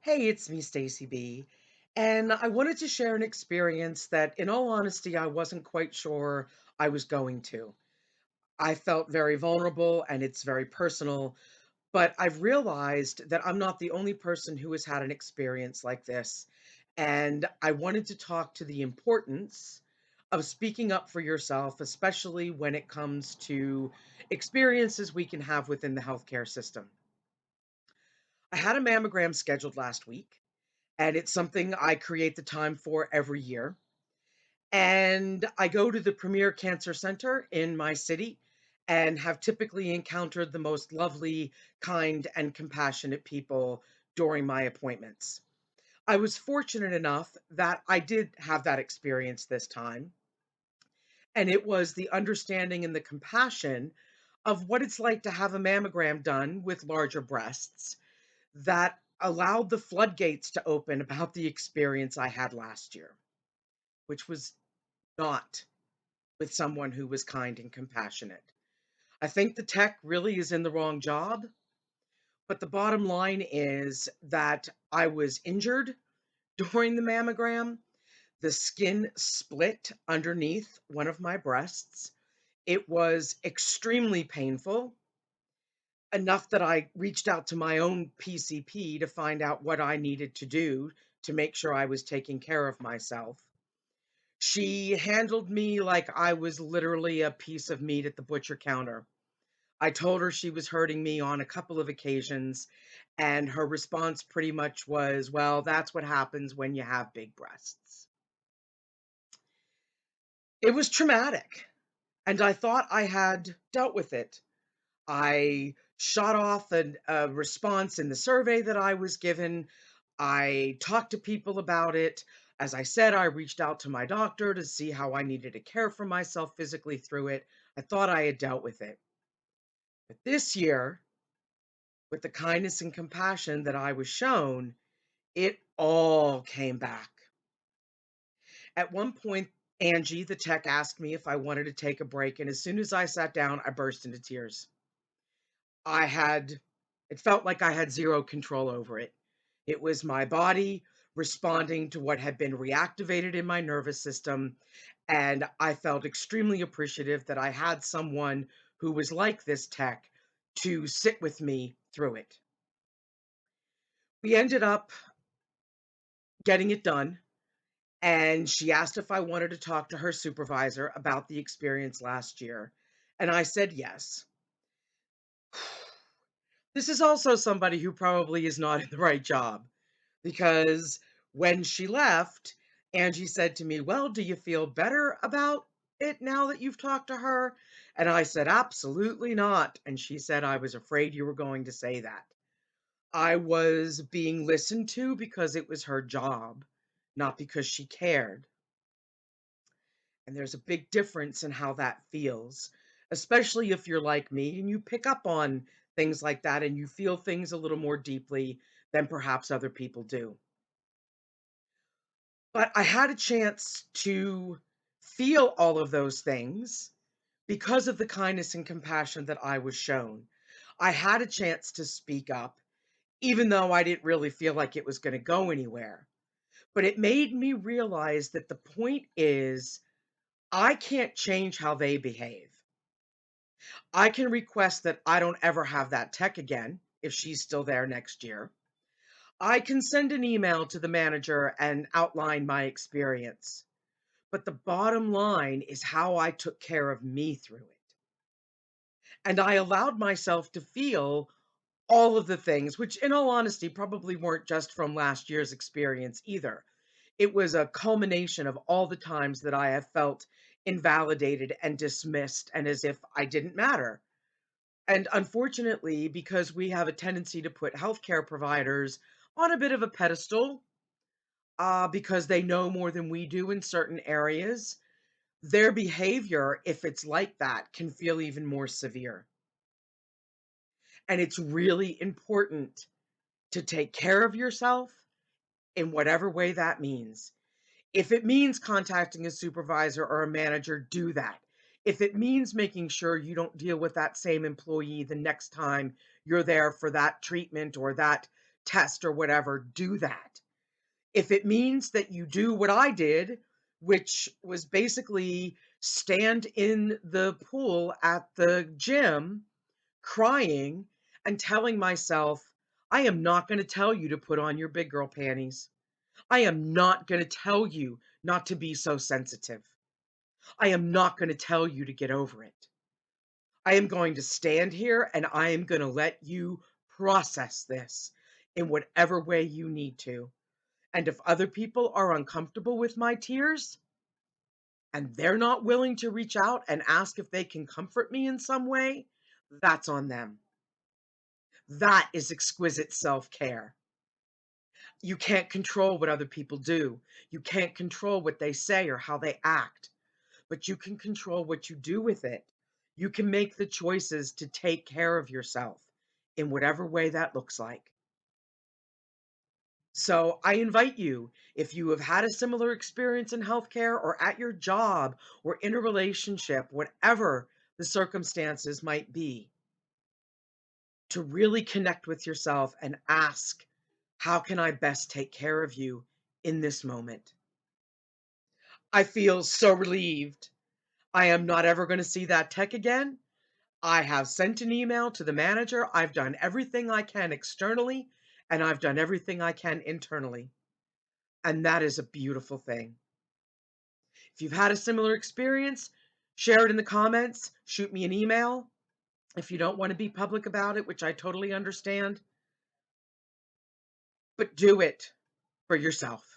Hey, it's me, Stacy B. And I wanted to share an experience that, in all honesty, I wasn't quite sure I was going to. I felt very vulnerable and it's very personal, but I've realized that I'm not the only person who has had an experience like this. And I wanted to talk to the importance of speaking up for yourself, especially when it comes to experiences we can have within the healthcare system. I had a mammogram scheduled last week and it's something I create the time for every year. And I go to the premier cancer center in my city and have typically encountered the most lovely, kind, and compassionate people during my appointments. I was fortunate enough that I did have that experience this time. And it was the understanding and the compassion of what it's like to have a mammogram done with larger breasts that allowed the floodgates to open about the experience I had last year, which was not with someone who was kind and compassionate. I think the tech really is in the wrong job, but the bottom line is that I was injured during the mammogram. The skin split underneath one of my breasts. It was extremely painful, enough that I reached out to my own PCP to find out what I needed to do to make sure I was taking care of myself. She handled me like I was literally a piece of meat at the butcher counter. I told her she was hurting me on a couple of occasions, and her response pretty much was, "Well, that's what happens when you have big breasts." It was traumatic, and I thought I had dealt with it. I shot off a response in the survey that I was given. I talked to people about it. As I said, I reached out to my doctor to see how I needed to care for myself physically through it. I thought I had dealt with it. But this year, with the kindness and compassion that I was shown, it all came back. At one point, Angie, the tech, asked me if I wanted to take a break. And as soon as I sat down, I burst into tears. I had, it felt like I had zero control over it. It was my body responding to what had been reactivated in my nervous system. And I felt extremely appreciative that I had someone who was like this tech to sit with me through it. We ended up getting it done. And she asked if I wanted to talk to her supervisor about the experience last year. And I said yes. This is also somebody who probably is not in the right job. Because when she left, Angie said to me, "Well, do you feel better about it now that you've talked to her?" And I said, "Absolutely not." And she said, "I was afraid you were going to say that." I was being listened to because it was her job, not because she cared. And there's a big difference in how that feels, especially if you're like me and you pick up on things like that and you feel things a little more deeply than perhaps other people do. But I had a chance to feel all of those things because of the kindness and compassion that I was shown. I had a chance to speak up, even though I didn't really feel like it was going to go anywhere. But it made me realize that the point is, I can't change how they behave. I can request that I don't ever have that tech again if she's still there next year. I can send an email to the manager and outline my experience. But the bottom line is how I took care of me through it. And I allowed myself to feel all of the things, which, in all honesty, probably weren't just from last year's experience either. It was a culmination of all the times that I have felt invalidated and dismissed and as if I didn't matter. And unfortunately, because we have a tendency to put healthcare providers on a bit of a pedestal, because they know more than we do in certain areas, their behavior, if it's like that, can feel even more severe. And it's really important to take care of yourself in whatever way that means. If it means contacting a supervisor or a manager, do that. If it means making sure you don't deal with that same employee the next time you're there for that treatment or that test or whatever, do that. If it means that you do what I did, which was basically stand in the pool at the gym crying and telling myself, I am not going to tell you to put on your big girl panties. I am not going to tell you not to be so sensitive. I am not going to tell you to get over it. I am going to stand here and I am going to let you process this in whatever way you need to. And if other people are uncomfortable with my tears and they're not willing to reach out and ask if they can comfort me in some way, that's on them. That is exquisite self care. You can't control what other people do. You can't control what they say or how they act, but you can control what you do with it. You can make the choices to take care of yourself in whatever way that looks like. So I invite you, if you have had a similar experience in healthcare or at your job or in a relationship, whatever the circumstances might be, to really connect with yourself and ask, how can I best take care of you in this moment? I feel so relieved. I am not ever going to see that tech again. I have sent an email to the manager. I've done everything I can externally, and I've done everything I can internally. And that is a beautiful thing. If you've had a similar experience, share it in the comments, shoot me an email. If you don't want to be public about it, which I totally understand, but do it for yourself.